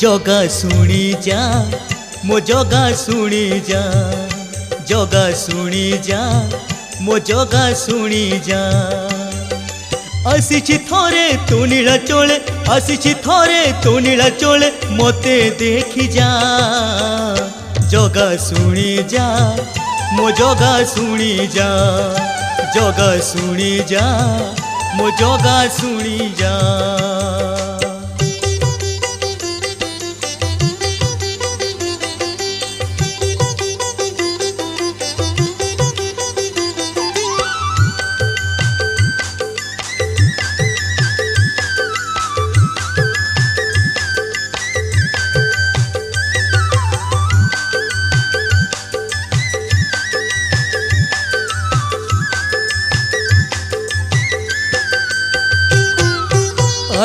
जगा शुणी जा मो जगा शुणी जा जगा शुणी जा मो जगा शुणी जा आसीछि थोरे तू नीला चोले आसीछि थोरे तू नीला चोले मते देखी जा जगा शुणी जा मो जगा शुणी जा जगा शुणी जा मो जगा शुणी जा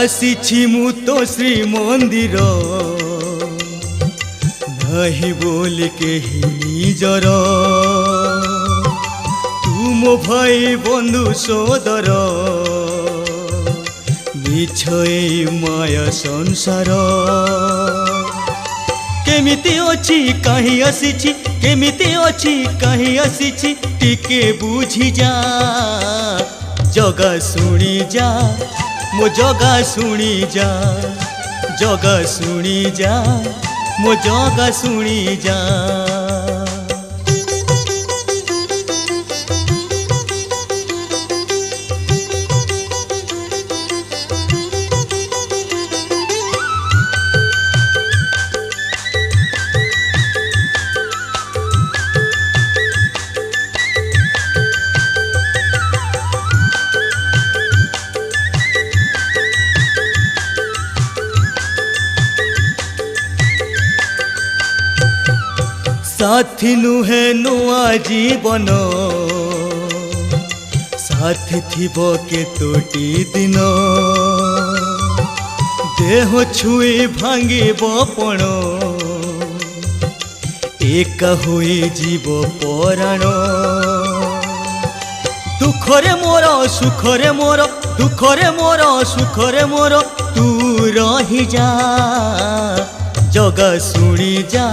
आसीछि मु तो श्री मंदिर नहीं बोल के ही निजर तू मो भाई बंधु सोदर मिछ माया संसार केमिति अछि कहीं आसीछि केमिति अछि कहीं आसीछि टिके बुझी जा जगा शुणी जा मो जगा शुणी जा जगा शुणी जा मो जगा शुणी जा साथी नुहे नुआ जीवन साथी थिबो के तोटी दिन देह छुई भांगिब पण एका होई जीव पराण दुखरे मोर सुखरे मोर दुखरे मोर सुखरे मोर तू रही जा जगा शुणी जा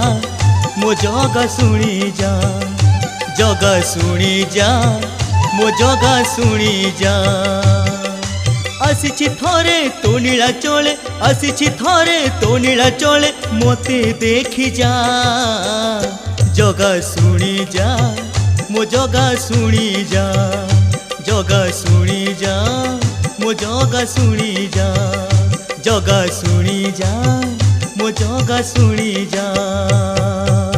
मो जगा शुणी जा जगा शुणी जा मो जगा शुणी जा आसीछि थोरे तो नीला चोले आसीछि थोरे तो नीला चोले मते देखी जा जगा शुणी जा मो जगा शुणी जा जगा शुणी जा मो जगा शुणी जा जगा शुणी जा मो जगा शुणी जा।